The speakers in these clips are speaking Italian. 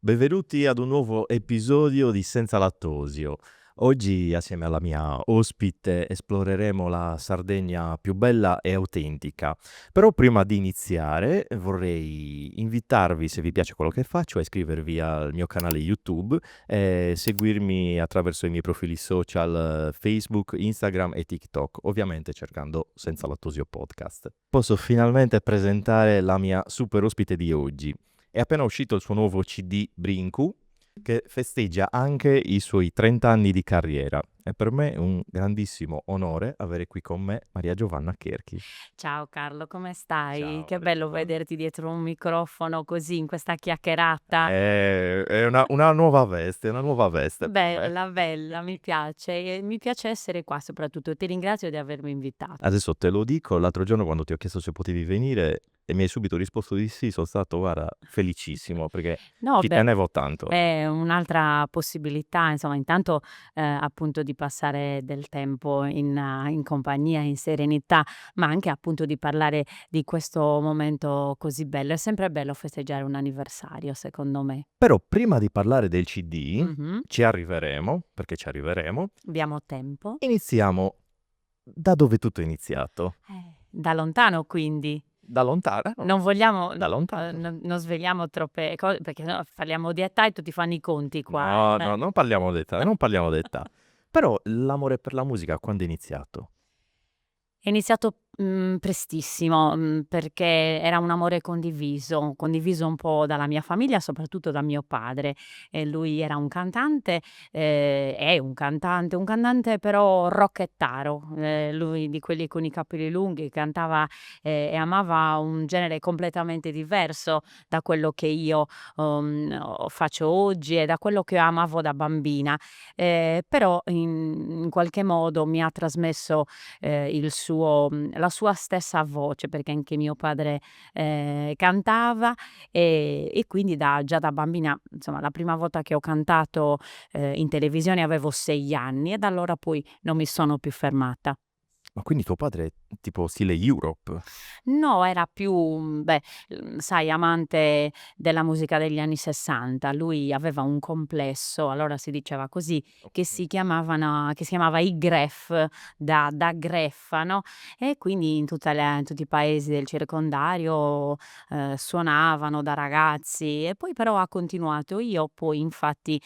Benvenuti ad un nuovo episodio di Senza Lattosio. Oggi, assieme alla mia ospite, esploreremo la Sardegna più bella e autentica. Però prima di iniziare vorrei invitarvi, se vi piace quello che faccio, a iscrivervi al mio canale YouTube e seguirmi attraverso i miei profili social Facebook, Instagram e TikTok, ovviamente cercando Senza Lattosio Podcast. Posso finalmente presentare la mia super ospite di oggi. È appena uscito il suo nuovo CD Brinku, che festeggia anche i suoi 30 anni di carriera. E per me è un grandissimo onore avere qui con me Maria Giovanna Cherchi. Ciao Carlo, come stai? Ciao Che Maria bello Giovanna. vederti dietro un microfono così in questa chiacchierata. È una nuova veste, una nuova veste per me. Bella, bella, mi piace. E mi piace essere qua soprattutto. Ti ringrazio di avermi invitato. Adesso te lo dico, l'altro giorno quando ti ho chiesto se potevi venire e mi hai subito risposto di sì, sono stato, guarda, felicissimo perché No, ci beh, tenevo tanto. è un'altra possibilità, insomma, intanto appunto di passare del tempo in compagnia, in serenità, ma anche appunto di parlare di questo momento così bello. È sempre bello festeggiare un anniversario, secondo me. Però prima di parlare del CD, Mhm. ci arriveremo, perché ci arriveremo, Abbiamo tempo. iniziamo da dove tutto è iniziato. Da lontano quindi. Da lontano, no, Non vogliamo da lontano. non sveliamo troppe co perché sennò parliamo di età e tutti fanno i conti qua, No, no, non parliamo d'età, non parliamo d'età. Però l'amore per la musica quando è iniziato? È iniziato, prestissimo, perché era un amore condiviso un po' dalla mia famiglia, soprattutto da mio padre. Lui era è un cantante però rockettaro, lui di quelli con i capelli lunghi, cantava, e amava un genere completamente diverso da quello che io, faccio oggi e da quello che amavo da bambina. Però in qualche modo mi ha trasmesso la sua stessa voce, perché anche mio padre, cantava, e quindi già da bambina, insomma, la prima volta che ho cantato, in televisione avevo 6 anni e da allora poi non mi sono più fermata. Ma quindi tuo padre è tipo stile Europe? No, era più, sai, amante della musica degli anni '60. Lui aveva un complesso, allora si diceva così, Okay. che si chiamava i Gref, da greffa, no, e quindi in tutti i paesi del circondario, suonavano da ragazzi e poi però ha continuato. Io poi infatti,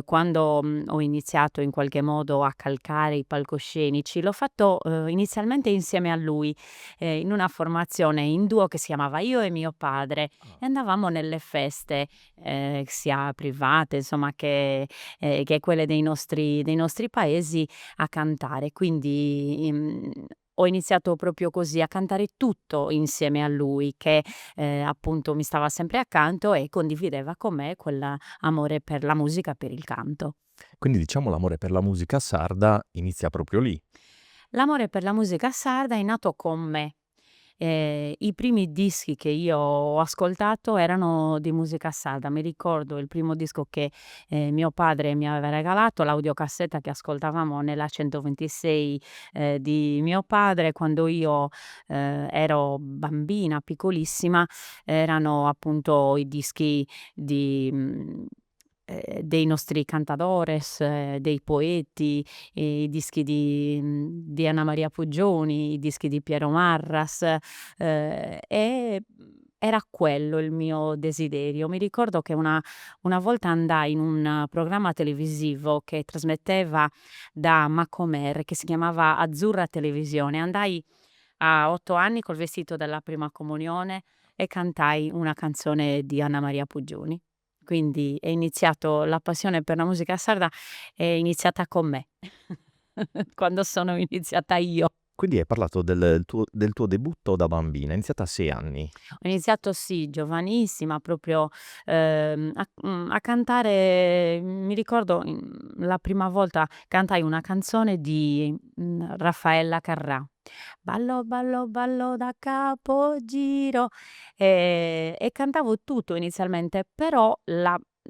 quando, ho iniziato in qualche modo a calcare i palcoscenici, l'ho fatto, inizialmente insieme a lui, in una formazione in duo che si chiamava Io e mio padre Ah. e andavamo nelle feste, sia private insomma che quelle dei nostri paesi a cantare. Quindi, ho iniziato proprio così, a cantare tutto insieme a lui che, appunto mi stava sempre accanto e condivideva con me quell'amore per la musica e per il canto. Quindi diciamo l'amore per la musica sarda inizia proprio lì. L'amore per la musica sarda è nato con me. I primi dischi che io ho ascoltato erano di musica sarda. Mi ricordo il primo disco che, mio padre mi aveva regalato, l'audiocassetta che ascoltavamo nella 126, di mio padre quando io, ero bambina, piccolissima, erano appunto i dischi di dei nostri cantadores, dei poeti, i dischi di Anna Maria Puggioni, i dischi di Piero Marras, era quello il mio desiderio. Mi ricordo che una volta andai in un programma televisivo che trasmetteva da Macomer, che si chiamava Azzurra Televisione. Andai a 8 anni col vestito della prima comunione e cantai una canzone di Anna Maria Puggioni. Quindi è iniziato la passione per la musica sarda è iniziata con me, quando sono iniziata io. Quindi hai parlato del tuo debutto da bambina, è iniziata a 6 anni. Ho iniziato sì, giovanissima proprio, a cantare mi ricordo, la prima volta cantai una canzone di, Raffaella Carrà. "Ballo, ballo, ballo da capogiro", e cantavo tutto inizialmente, però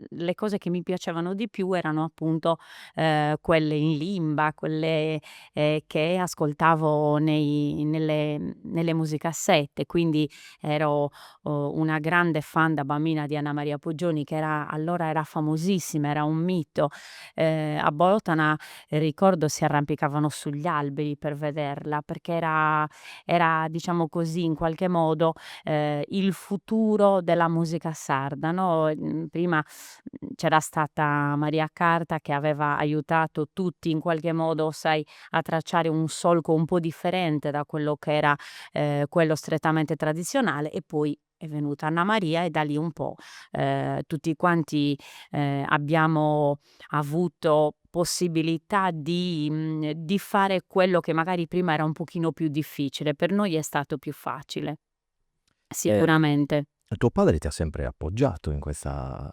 le cose che mi piacevano di più erano appunto, quelle in limba, quelle, che ascoltavo nelle musicassette, quindi ero, una grande fan da bambina di Anna Maria Poggioni, che allora era famosissima, era un mito. A Bolotana, ricordo si arrampicavano sugli alberi per vederla, perché era diciamo così, in qualche modo, il futuro della musica sarda, no, prima, c'era stata Maria Carta che aveva aiutato tutti in qualche modo, sai, a tracciare un solco un po' differente da quello che era, quello strettamente tradizionale, e poi è venuta Anna Maria e da lì un po', tutti quanti, abbiamo avuto possibilità di fare quello che magari prima era un pochino più difficile. Per noi è stato più facile, E sicuramente. tuo padre ti ha sempre appoggiato in questa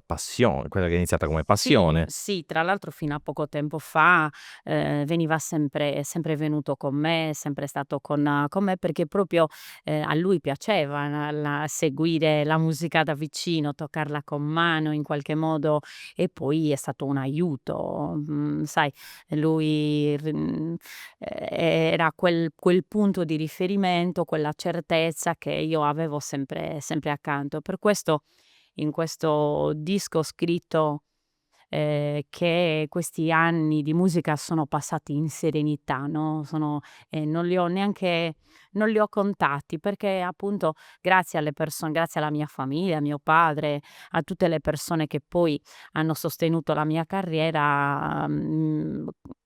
passione, quella che è iniziata come Sì, passione. sì, tra l'altro fino a poco tempo fa, veniva sempre è sempre venuto con me, è sempre stato con me, perché proprio, a lui piaceva la seguire la musica da vicino, toccarla con mano in qualche modo, e poi è stato un aiuto. Sai, lui era quel punto di riferimento, quella certezza che io avevo sempre accanto. Per questo in questo disco scritto, che questi anni di musica sono passati in serenità, no, non li ho contati, perché appunto grazie alla mia famiglia, a mio padre, a tutte le persone che poi hanno sostenuto la mia carriera,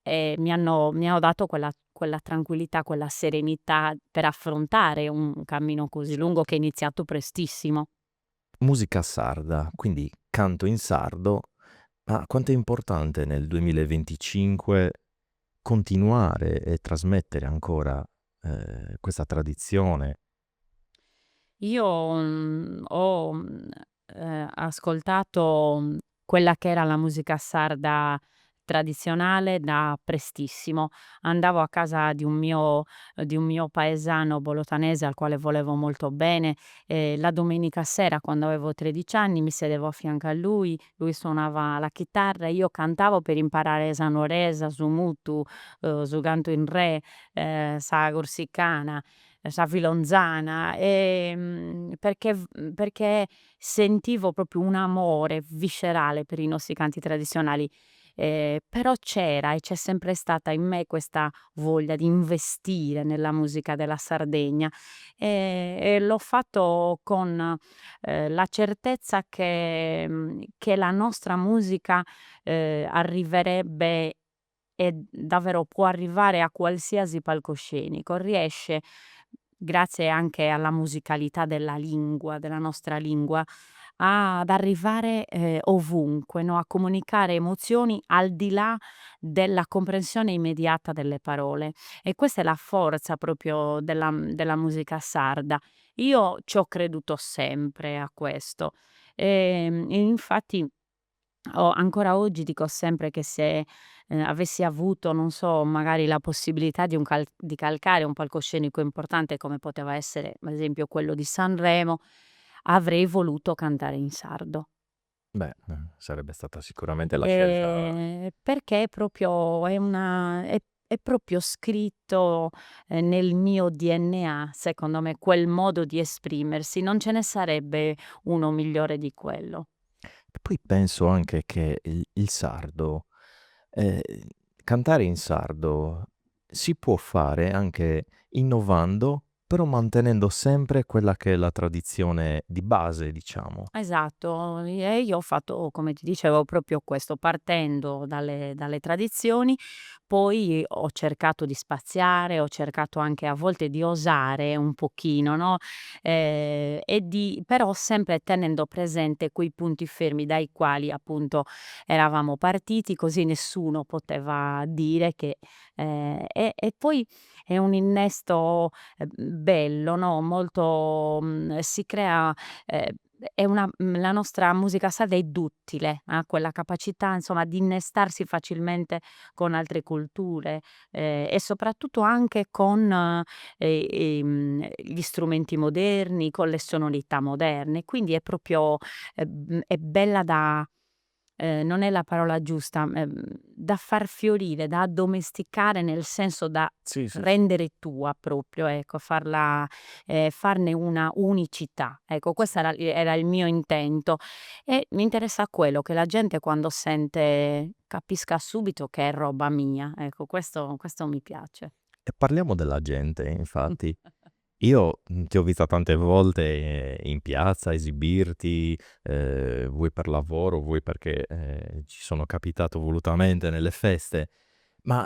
e mi hanno dato quella tranquillità, quella serenità per affrontare un cammino così lungo che è iniziato prestissimo. Musica sarda, quindi canto in sardo, ma quanto è importante nel 2025 continuare e trasmettere ancora, questa tradizione. Io, ho, ascoltato, quella che era la musica sarda tradizionale da prestissimo. Andavo a casa di un mio paesano bolotanese al quale volevo molto bene, la domenica sera quando avevo 13 anni mi sedevo a fianco a lui suonava la chitarra e io cantavo per imparare Sanoresa, Sumutu, Zuganto in Re, Sa Corsicana, Sa Filonzana, perché sentivo proprio un amore viscerale per i nostri canti tradizionali, però c'era e c'è sempre stata in me questa voglia di investire nella musica della Sardegna, e l'ho fatto con, la certezza che la nostra musica, arriverebbe e davvero può arrivare a qualsiasi palcoscenico, riesce, grazie anche alla musicalità della lingua, della nostra lingua, ad arrivare, ovunque, no, a comunicare emozioni al di là della comprensione immediata delle parole. E questa è la forza proprio della musica sarda. Io ci ho creduto sempre a questo. E infatti ancora oggi dico sempre che se, avessi avuto, non so, magari la possibilità di calcare un palcoscenico importante come poteva essere, ad esempio, quello di Sanremo, avrei voluto cantare in sardo. Beh, sarebbe stata sicuramente la scelta. Perché è proprio scritto, nel mio DNA, secondo me, quel modo di esprimersi, non ce ne sarebbe uno migliore di quello. Poi penso anche che il sardo, ehm, cantare in sardo si può fare anche innovando, però mantenendo sempre quella che è la tradizione di base, diciamo. Esatto, e io ho fatto, come ti dicevo, proprio questo, partendo dalle tradizioni, poi ho cercato di spaziare, ho cercato anche a volte di osare un pochino, no, però sempre tenendo presente quei punti fermi dai quali appunto eravamo partiti, così nessuno poteva dire che e poi è un innesto, bello, no, molto si crea, ehm, la nostra musica sarda è duttile, ha quella capacità insomma di innestarsi facilmente con altre culture, e soprattutto anche con, gli strumenti moderni, con le sonorità moderne. Quindi è proprio è bella da non è la parola giusta, da far fiorire, da addomesticare, nel senso da Sì, sì, sì. rendere tua proprio, ecco, farne una unicità. Ecco, Sì. questo era il mio intento e mi interessa quello, che la gente quando sente capisca subito che è roba mia. Ecco, questo mi piace. E parliamo della gente, infatti. Io, ti ho vista tante volte in piazza esibirti, vuoi per lavoro, vuoi perché, ci sono capitato volutamente nelle feste, ma,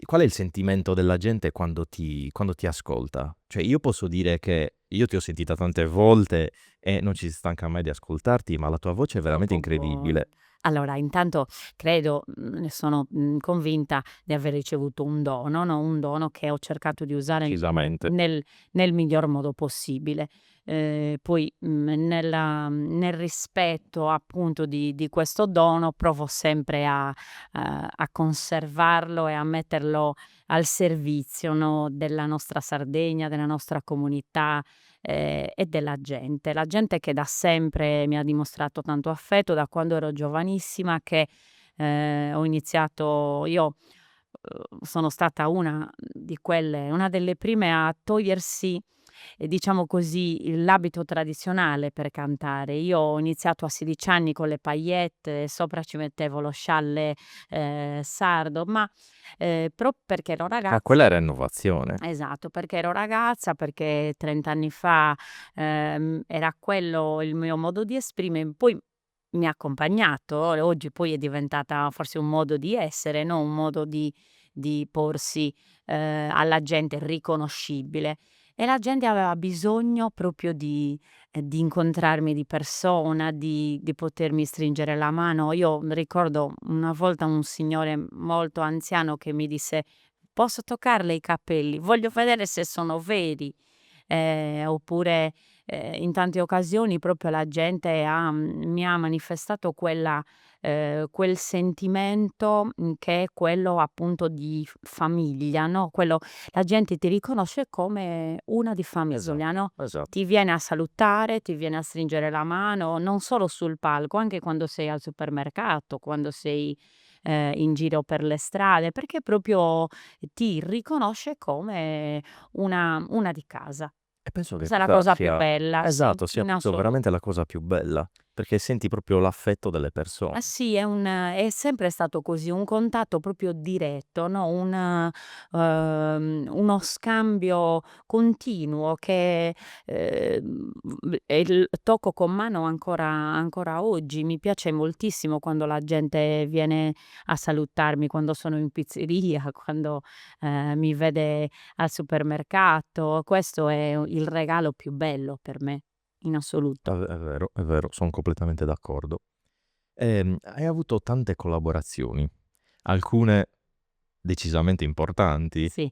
qual è il sentimento della gente quando ti ascolta? Cioè, io posso dire che io ti ho sentita tante volte e non ci si stanca mai di ascoltarti, ma la tua voce è veramente incredibile. Allora intanto credo, ne sono, convinta di aver ricevuto un dono, no, un dono che ho cercato di usare, Decisamente. nel miglior modo possibile. Poi, nel rispetto appunto di questo dono provo sempre a conservarlo e a metterlo al servizio, no, della nostra Sardegna, della nostra comunità, e della gente. La gente che da sempre mi ha dimostrato tanto affetto, da quando ero giovanissima che, ho iniziato io, sono stata una delle prime a togliersi, diciamo così, l'abito tradizionale per cantare. Io ho iniziato a 16 anni con le paillette, sopra ci mettevo lo scialle, sardo, ma, perché ero Ah, ragazza. quella era innovazione. Esatto, perché ero ragazza, perché 30 anni fa, era quello il mio modo di poi mi ha accompagnato e oggi poi è diventata forse un modo di essere, no, un modo di porsi, alla gente riconoscibile. E la gente aveva bisogno proprio di incontrarmi di persona, di potermi stringere la mano. Io ricordo una volta un signore molto anziano che mi disse: "Posso toccarle i capelli? Voglio vedere se sono veri". Oppure, in tante occasioni proprio la gente mi ha manifestato quel sentimento, che è quello appunto di famiglia, no, quello la gente ti riconosce come una di famiglia, Esatto, no, esatto. ti viene a salutare, ti viene a stringere la mano, non solo sul palco, anche quando sei al supermercato, quando sei, in giro per le strade, perché proprio ti riconosce come una di casa. E penso che Questa è la questa cosa più sia bella, sì, esatto, sia in proprio assoluto. veramente la cosa più bella, perché senti proprio l'affetto delle Ah persone. sì, è sempre stato così, un contatto proprio diretto, no, uno scambio continuo che, e il tocco con mano ancora oggi. Mi piace moltissimo quando la gente viene a salutarmi, quando sono in pizzeria, quando, mi vede al supermercato. Questo è il regalo più bello per me, in assoluto. È vero, son completamente d'accordo. Hai avuto tante collaborazioni, alcune decisamente importanti. Sì.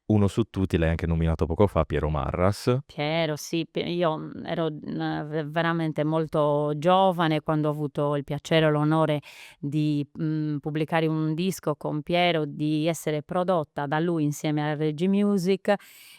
Uno su tutti l'hai anche nominato poco fa, Piero Marras. Piero, sì, io, ero, veramente molto giovane quando ho avuto il piacere e l'onore di, pubblicare un disco con Piero, di essere prodotta da lui insieme a Regi Music,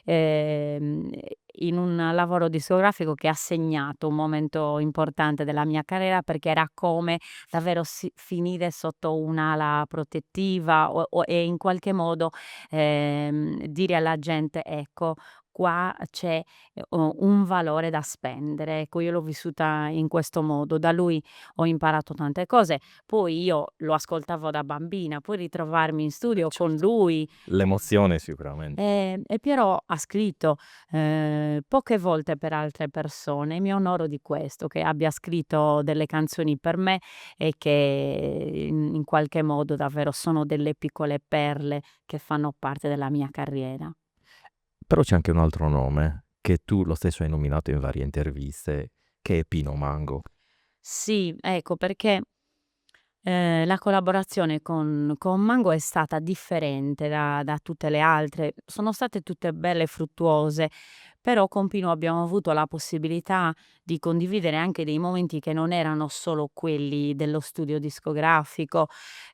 ehm, in un lavoro discografico che ha segnato un momento importante della mia carriera, perché era come davvero finire sotto un'ala protettiva e in qualche modo, dire alla gente: "Ecco, qua c'è, un valore da spendere". Ecco, io l'ho vissuta in questo modo. Da lui ho imparato tante cose, poi io lo ascoltavo da bambina, poi ritrovarmi in Beh, studio con certo. lui. L'emozione sicuramente. E Piero ha scritto, poche volte per altre persone, e mi onoro di questo, che abbia scritto delle canzoni per me e che in qualche modo davvero sono delle piccole perle che fanno parte della mia carriera. Però c'è anche un altro nome, che tu lo stesso hai nominato in varie interviste, che è Pino Mango. Sì, ecco perché, la collaborazione con Mango è stata differente da tutte le altre. Sono state tutte belle e fruttuose, però con Pino abbiamo avuto la possibilità di condividere anche dei momenti che non erano solo quelli dello studio discografico,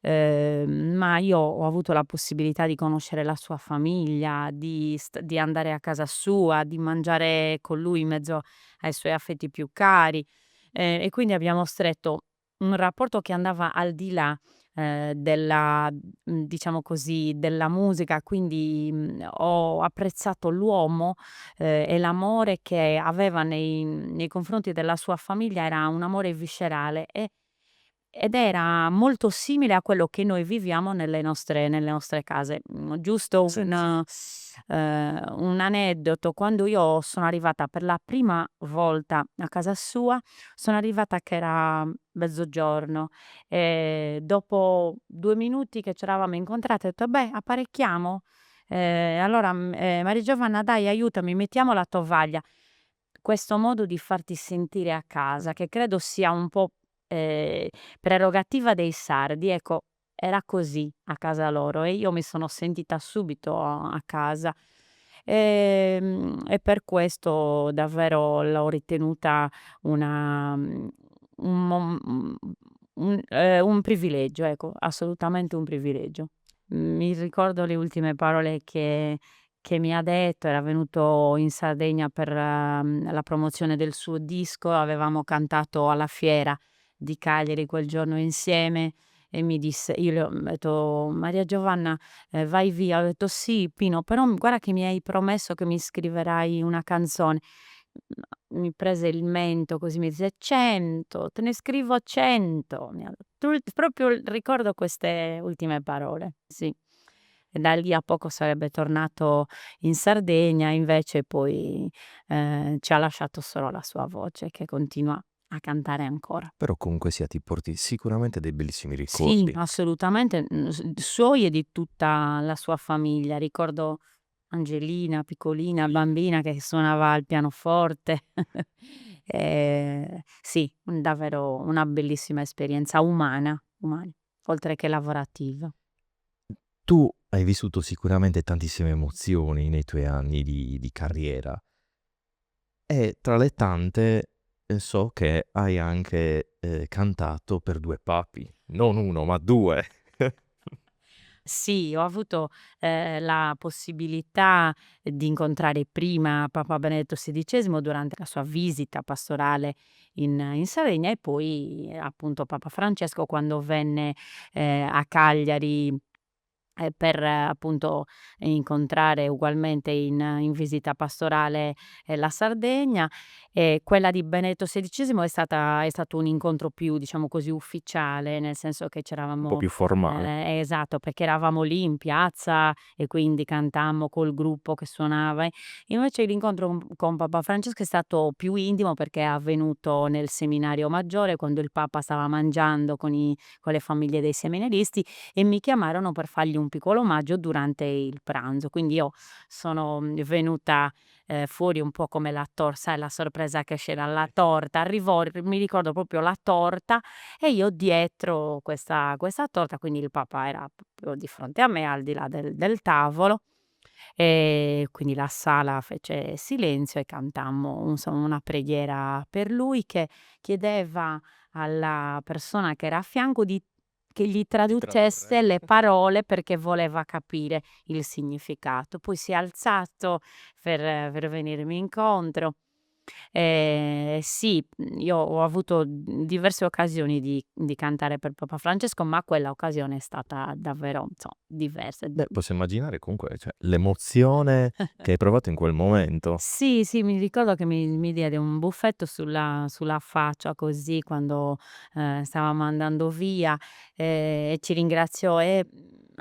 ma io ho avuto la possibilità di conoscere la sua famiglia, di andare a casa sua, di mangiare con lui in mezzo ai suoi affetti più cari, e quindi abbiamo stretto un rapporto che andava al di là, della diciamo così, della musica, quindi, ho apprezzato l'uomo, e l'amore che aveva nei confronti della sua famiglia era un amore viscerale ed era molto simile a quello che noi viviamo nelle nostre case. Giusto un aneddoto: quando io sono arrivata per la prima volta a casa sua, sono arrivata che era mezzogiorno e dopo 2 minuti che c'eravamo incontrate ho detto: "Beh, apparecchiamo?" Allora, "Maria Giovanna dai aiutami, mettiamo la tovaglia." Questo modo di farti sentire a casa, che credo sia un po', ehm, prerogativa dei sardi, ecco, era così a casa loro e io mi sono sentita subito a casa. E per questo davvero l'ho ritenuta una un un privilegio, ecco, assolutamente un privilegio. Mi ricordo le ultime parole che mi ha detto, era venuto in Sardegna per, la promozione del suo disco, avevamo cantato alla fiera di Cagliari quel giorno insieme e mi disse io le ho detto: "Maria Giovanna, vai via." Ho detto: "Sì Pino, però guarda che mi hai promesso che mi scriverai una canzone." Mi prese il mento così, mi disse: "100, te ne scrivo 100." Mi ha proprio ricordo queste ultime parole, sì. E da lì a poco sarebbe tornato in Sardegna, invece poi, ci ha lasciato solo la sua voce che continua a cantare ancora. Però comunque sia ti porti sicuramente dei bellissimi Sì, ricordi. assolutamente, suoi e di tutta la sua famiglia. Ricordo Angelina, piccolina, bambina che suonava il pianoforte. Sì, davvero una bellissima esperienza umana, oltre che lavorativa. Tu hai vissuto sicuramente tantissime emozioni nei tuoi anni di carriera e tra le tante, so che hai anche, cantato per 2 papi, non 1 ma 2. Sì, ho avuto, la possibilità di incontrare prima Papa Benedetto XVI durante la sua visita pastorale in Sardegna e poi, appunto, Papa Francesco quando venne, a Cagliari per appunto incontrare ugualmente in visita pastorale, la Sardegna, e quella di Benedetto XVI è stato un incontro più, diciamo così, ufficiale, nel senso che Un po' c'eravamo più formale. esatto, perché eravamo lì in piazza e quindi cantammo col gruppo che suonava. Invece l'incontro con Papa Francesco è stato più intimo perché è avvenuto nel seminario maggiore, quando il Papa stava mangiando con le famiglie dei seminaristi e mi chiamarono per fargli un piccolo omaggio durante il pranzo. Quindi io sono, venuta, fuori un po' come sai la sorpresa che esce dalla torta, arrivò mi ricordo proprio la torta e io dietro questa torta, quindi il papà era proprio di fronte a me, al di là del tavolo, quindi la sala fece silenzio e cantammo una preghiera per lui che chiedeva alla persona che era a fianco che gli Di tradurre. traducesse le parole perché voleva capire il significato. Poi si è alzato per venirmi incontro. Sì, io ho avuto, diverse occasioni di cantare per Papa Francesco, ma quella occasione è stata davvero, diversa. Beh, posso immaginare comunque, cioè, l'emozione che hai provato in quel momento. Sì, sì, mi ricordo che mi diede un buffetto sulla faccia così quando, stavamo andando via, e ci ringraziò e,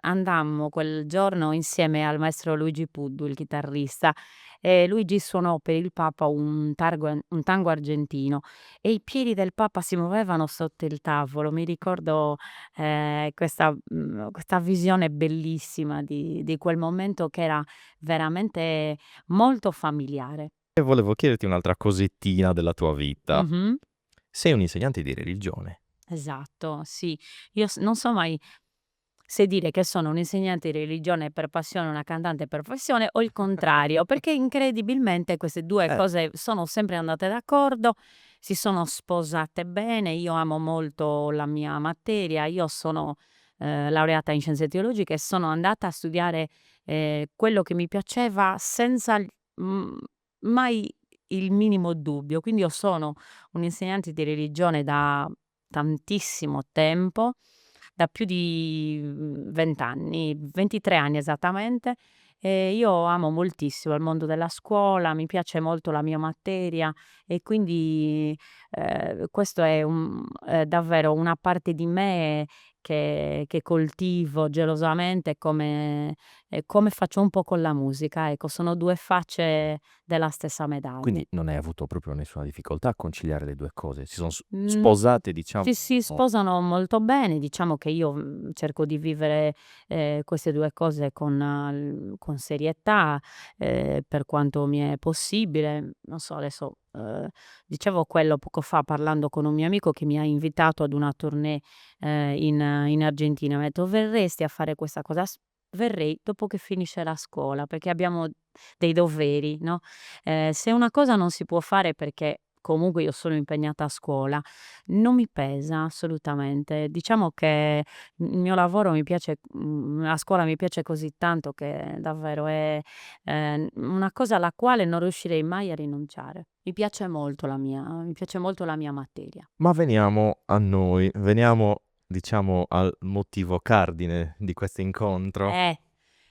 andammo quel giorno insieme al maestro Luigi Puddu, il chitarrista, e Luigi suonò per il Papa un tango argentino e i piedi del Papa si muovevano sotto il tavolo. Mi ricordo, questa visione bellissima di quel momento che era veramente molto familiare. E volevo chiederti un'altra cosettina della tua vita. Mh-mh. Sei un insegnante di religione. Esatto, sì. Io non so mai se dire che sono un insegnante di religione per passione e una cantante per professione o il contrario, perché incredibilmente queste 2 Eh, cose sono sempre andate d'accordo, si sono sposate bene. Io amo molto la mia materia, io sono, laureata in scienze teologiche e sono andata a studiare, quello che mi piaceva senza mai il minimo dubbio. Quindi io sono un'insegnante di religione da tantissimo tempo, da più di, 20 anni, 23 anni esattamente, e io amo moltissimo il mondo della scuola, mi piace molto la mia materia e quindi, questo è davvero una parte di me che coltivo gelosamente come faccio un po' con la musica, ecco, sono 2 facce della stessa medaglia. quindi non hai avuto proprio nessuna difficoltà a conciliare le 2 cose. Si son Mhmm, sposate diciamo. sì, si sposano molto bene. Diciamo che io, cerco di vivere, queste 2 cose con serietà, per quanto mi è possibile. Non so, adesso, dicevo quello poco fa parlando con un mio amico che mi ha invitato ad una tournée, in Argentina. Mi ha detto: "Verresti a fare questa cosa?" Verrei dopo che finisce la scuola, perché abbiamo dei doveri, no, se una cosa non si può fare perché comunque io sono impegnata a scuola, non mi pesa assolutamente. Diciamo che il mio lavoro mi piace, a scuola mi piace così tanto che davvero è, una cosa alla quale non riuscirei mai a rinunciare. Mi piace molto la mia materia. Ma veniamo a noi, veniamo diciamo al motivo cardine di questo incontro. Eh,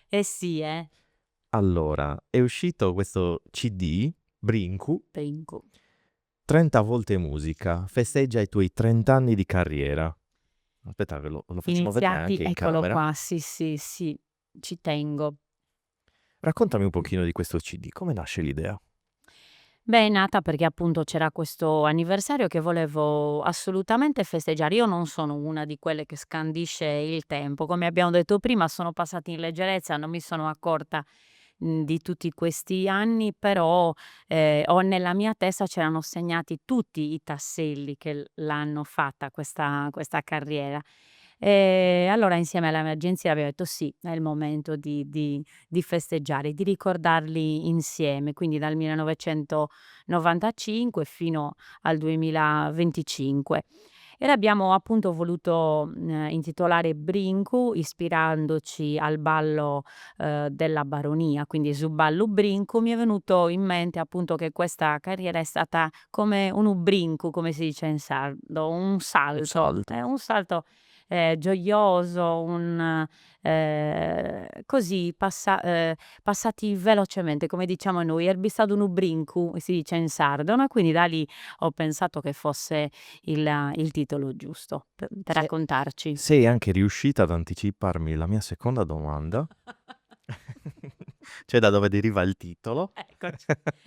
eh sì, Allora, è uscito questo CD, Brinku, Pinku. 30 volte musica, festeggia i tuoi 30 anni di carriera. Aspetta che lo facciamo vedere Iniziati anche in eccolo camera. qua, sì, sì, sì, ci tengo. Raccontami un pochino di questo CD, come nasce l'idea? Beh, è nata perché appunto c'era questo anniversario che volevo assolutamente festeggiare. Io non sono una di quelle che scandisce il tempo. Come abbiamo detto prima, sono passati in leggerezza, non mi sono accorta, di tutti questi anni, però, ho nella mia testa c'erano segnati tutti i tasselli che l'hanno fatta questa carriera. Allora insieme alla mia agenzia abbiamo detto: "Sì, è il momento di festeggiare, di ricordarli insieme". Quindi dal 1995 fino al 2025. E l'abbiamo appunto voluto, intitolare Brinku ispirandoci al ballo, della baronia, quindi Zuballo Brincu. Mi è venuto in mente appunto che questa carriera è stata come un ubbrincu, come si dice in sardo, Un salto. un salto, gioioso, così passati velocemente, come diciamo noi, "Erbi stato un ubbrincu", si dice in sardo, no, e quindi da lì ho pensato che fosse il titolo giusto per Se raccontarci. sei anche riuscita ad anticiparmi la mia seconda domanda, cioè da dove deriva il titolo. Eccoci,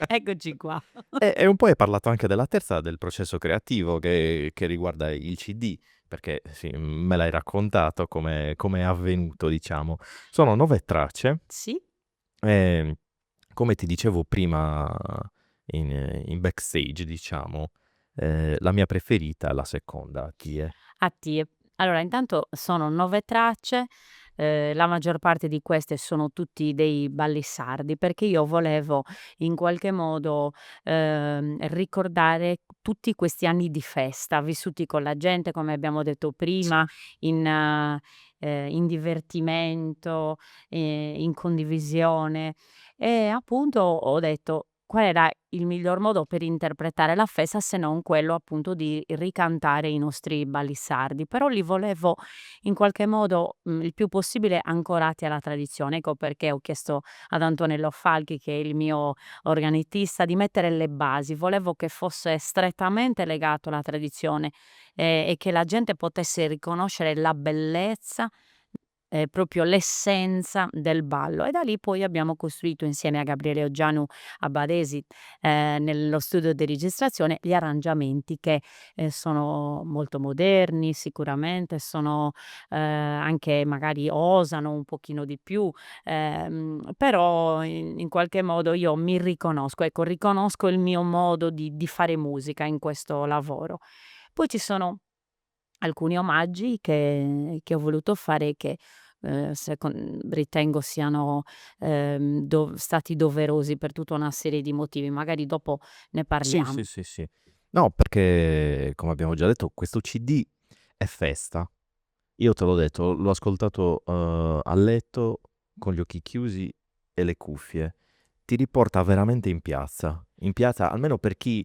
eccoci qua. E un po' hai parlato anche della terza, del processo creativo che riguarda il CD, perché sì, me l'hai raccontato come è avvenuto, diciamo. Sono 9 tracce, Sì? e come ti dicevo prima in backstage, diciamo, la mia preferita è la seconda, chi è? A te. Allora intanto sono 9 tracce, la maggior parte di queste sono tutti dei balli sardi, perché io volevo in qualche modo, ricordare tutti questi anni di festa vissuti con la gente, come abbiamo detto prima, in divertimento, in condivisione. E appunto ho detto: qual era il miglior modo per interpretare la festa se non quello appunto di ricantare i nostri balli sardi, però li volevo in qualche modo, il più possibile ancorati alla tradizione. Ecco perché ho chiesto ad Antonello Falchi, che è il mio organittista, di mettere le basi. Volevo che fosse strettamente legato alla tradizione, e che la gente potesse riconoscere la bellezza, proprio l'essenza del ballo. E da lì poi abbiamo costruito insieme a Gabriele Oggianu Abbadesi, nello studio di registrazione, gli arrangiamenti che, sono molto moderni sicuramente, sono, anche magari osano un pochino di più, però in qualche modo io mi riconosco, ecco, riconosco il mio modo di fare musica in questo lavoro. Poi ci sono alcuni omaggi che ho voluto fare, che ritengo siano stati doverosi per tutta una serie di motivi. Magari dopo ne Sì, parliamo. sì, sì, sì. No, perché come abbiamo già detto, questo CD è festa. Io te l'ho detto, l'ho ascoltato a letto con gli occhi chiusi e le cuffie. Ti riporta veramente in piazza, almeno per chi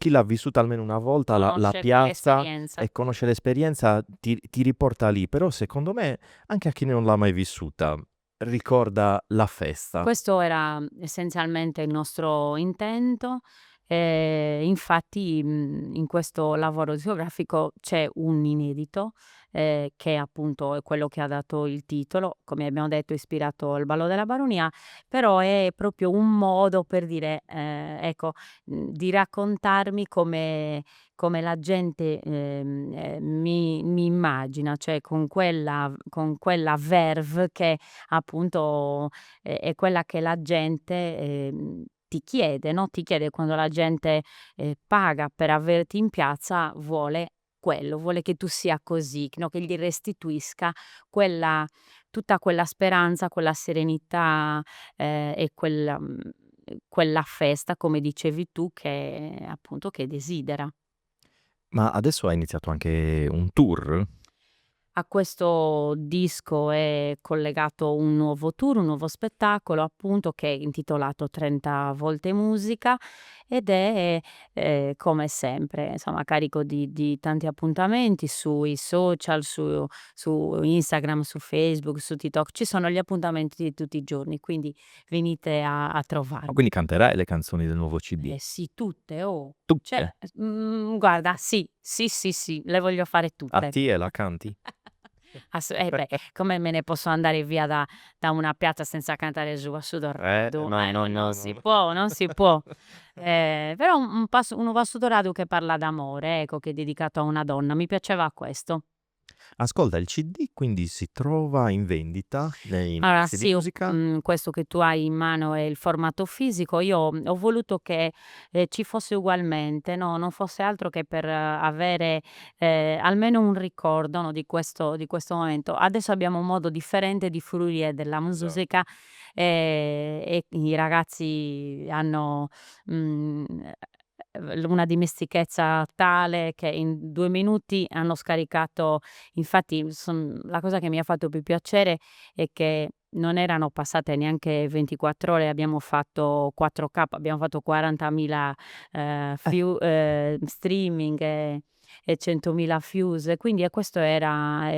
l'ha vissuta almeno una volta, la Conosce piazza l'esperienza. e conosce l'esperienza, ti riporta lì. Però secondo me, anche a chi non l'ha mai vissuta, ricorda la festa. Questo era essenzialmente il nostro intento. Infatti, in questo lavoro discografico c'è un inedito, che appunto è quello che ha dato il titolo, come abbiamo detto ispirato al Ballo della Baronia, però è proprio un modo per dire, ecco, di raccontarmi come la gente, mi immagina, cioè con quella verve che appunto è quella che la gente, ti chiede, no, ti chiede quando la gente, paga per averti in piazza, vuole quello, vuole che tu sia così, no, che gli restituisca quella tutta quella speranza, quella serenità, e quella festa, come dicevi tu, che appunto che desidera. Ma adesso ha iniziato anche un tour? A questo disco è collegato un nuovo tour, un nuovo spettacolo appunto, che è intitolato "30 volte musica", ed è, come sempre insomma carico di tanti appuntamenti sui social, su Instagram, su Facebook, su TikTok. Ci sono gli appuntamenti di tutti i giorni, quindi venite a Ma trovarmi. quindi canterai le canzoni del nuovo CD? Eh sì, tutte, oh. Cioè, Tutte? guarda, sì, sì, sì, sì, le voglio fare A tutte. te la canti? Beh, come me ne posso andare via da una piazza senza cantare Giù va su dal radu? No, no, Non no, no, si no. può, non si può. Però uno va su dal radu che parla d'amore, ecco, che è dedicato a una donna, mi piaceva questo. Ascolta, il CD quindi si trova in vendita nei Allora negozi di sì, musica? questo che tu hai in mano è il formato fisico. Io ho voluto che, ci fosse ugualmente, no, non fosse altro che per avere, almeno un ricordo, no, di questo momento. Adesso abbiamo un modo differente di fruire della musica, Esatto. e i ragazzi hanno, una dimestichezza tale che in 2 minuti hanno scaricato. Infatti la cosa che mi ha fatto più piacere e che non erano passate neanche 24 ore, abbiamo fatto 4K, abbiamo fatto 40.000, streaming e 100.000 views, e quindi questo era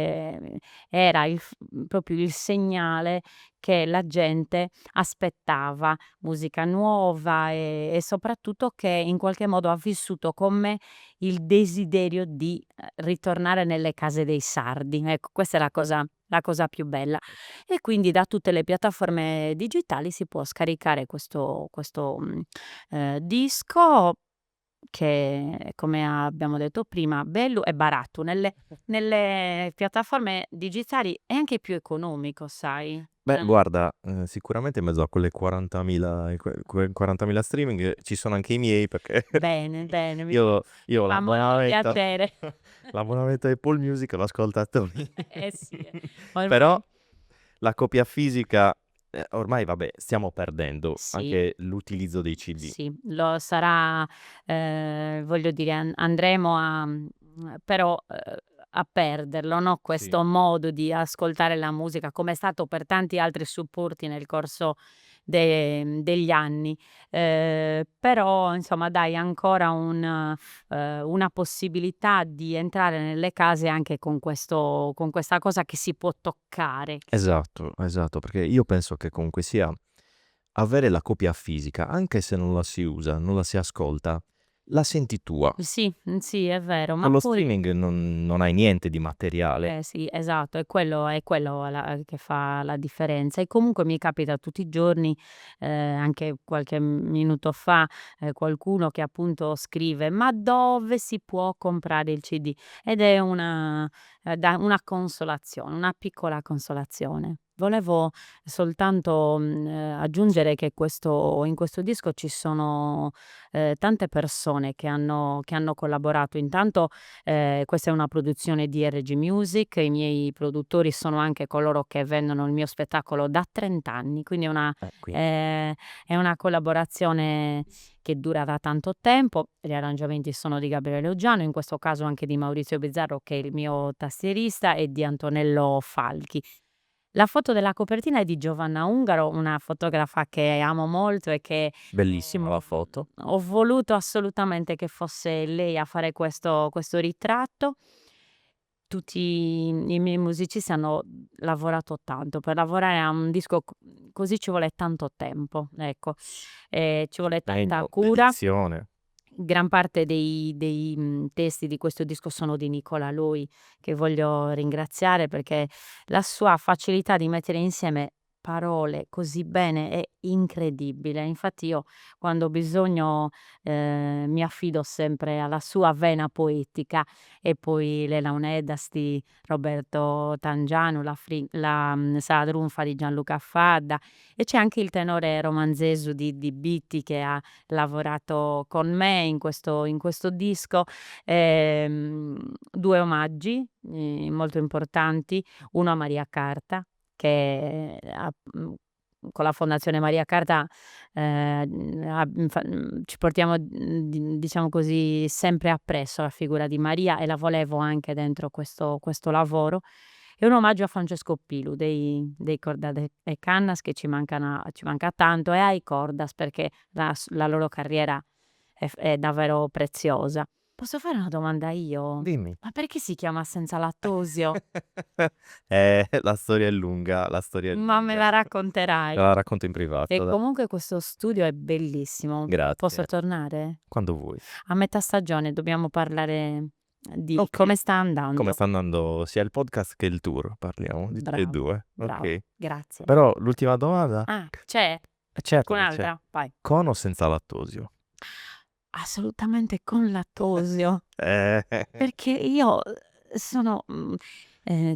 proprio il segnale che la gente aspettava musica nuova, e soprattutto che in qualche modo ha vissuto con me il desiderio di, ritornare nelle case dei sardi. Ecco, questa è la cosa più bella. E quindi da tutte le piattaforme digitali si può scaricare questo, disco, che come abbiamo detto prima, bello e baratto. Nelle piattaforme digitali è anche più economico, sai. Beh, guarda, sicuramente in mezzo a quelle 40.000 quei 40.000 streaming ci sono anche i miei perché Bene, bene, mi io ho fa molto piacere. l'abbonamento Apple Music, l'ho ascoltato lì. Eh sì, Però ormai la copia fisica, ormai vabbè, stiamo perdendo sì. anche l'utilizzo dei CD. Sì, lo sarà, voglio dire, andremo però, a perderlo, no, Sì. questo modo di ascoltare la musica, come è stato per tanti altri supporti nel corso degli anni. Però insomma dai ancora una possibilità di entrare nelle case anche con questa cosa che si può toccare. Esatto, esatto, perché io penso che comunque sia avere la copia fisica, anche se non la si usa, non la si ascolta, la senti tua. Sì, sì è vero, Con ma lo poi streaming non hai niente di materiale. eh sì, esatto, è quello la che fa la differenza. E comunque mi capita tutti i giorni, anche qualche minuto fa, qualcuno che appunto scrive: "Ma dove si può comprare il CD?" Ed è una consolazione, una piccola consolazione. Volevo soltanto, aggiungere che in questo disco ci sono, tante persone che hanno collaborato. Intanto, questa è una produzione di RG Music, i miei produttori sono anche coloro che vendono il mio spettacolo da 30 anni, quindi Quindi è una collaborazione che dura da tanto tempo. Gli arrangiamenti sono di Gabriele Oggiano, in questo caso anche di Maurizio Bizzarro che è il mio tastierista e di Antonello Falchi. La foto della copertina è di Giovanna Ungaro, una fotografa che amo molto e che, bellissima la foto. ho voluto assolutamente che fosse lei a fare questo ritratto. Tutti i miei musicisti hanno lavorato tanto. Per lavorare a un disco così ci vuole tanto tempo, ecco, ci vuole tanta Impegno, cura. dedizione. Gran parte dei testi di questo disco sono di Nicola Lui, che voglio ringraziare perché la sua facilità di mettere insieme parole così bene è incredibile. Infatti io quando ho bisogno, mi affido sempre alla sua vena poetica e poi le Launedas di Roberto Tangiano, Sala Drunfa di Gianluca Fadda e c'è anche il tenore romanzesu di Bitti che ha lavorato con me in questo disco. 2 omaggi, molto importanti, uno a Maria Carta che con la Fondazione Maria Carta, ci portiamo, diciamo così, sempre appresso la figura di Maria e la volevo anche dentro questo lavoro. E un omaggio a Francesco Pilu dei Cordas e Cannas che ci manca tanto e ai Cordas perché la loro carriera è davvero preziosa. Posso fare una domanda io? Dimmi. Ma perché si chiama Senza lattosio? La storia è lunga, la storia è Ma me lunga. la Te racconterai. la racconto in E privato, dai. comunque questo studio è bellissimo. Posso Grazie. tornare? Quando vuoi. A metà stagione dobbiamo parlare di Okay. come sta Come andando. sta andando sia il podcast che il tour, parliamo di tutti e Bravo, 2. bravo, Okay. grazie. Però l'ultima domanda? Ah, c'è? Certo che c'è. Qualcun'altra? Vai. Con o senza lattosio? Assolutamente con lattosio, Eh. perché io, sono, ehm,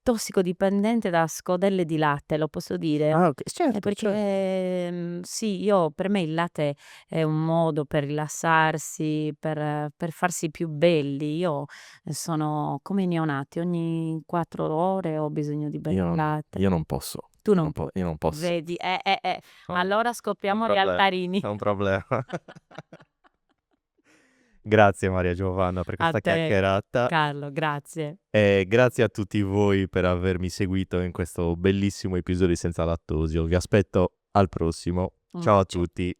tossicodipendente da scodelle di latte, lo posso dire? Ah, certo, certo. Perché, sì, io per me il latte è un modo per rilassarsi, per farsi più belli. Io sono come i neonati, ogni 4 ore ho bisogno di bere latte. Io non posso. Tu non puoi. Io non posso. Vedi? No, Allora è un scoppiamo gli problema, altarini. è un problema. Grazie Maria Giovanna per A questa te chiacchierata Carlo, grazie. e grazie a tutti voi per avermi seguito in questo bellissimo episodio di Senza Lattosio. Vi aspetto al prossimo. Un Ciao a bacio. tutti.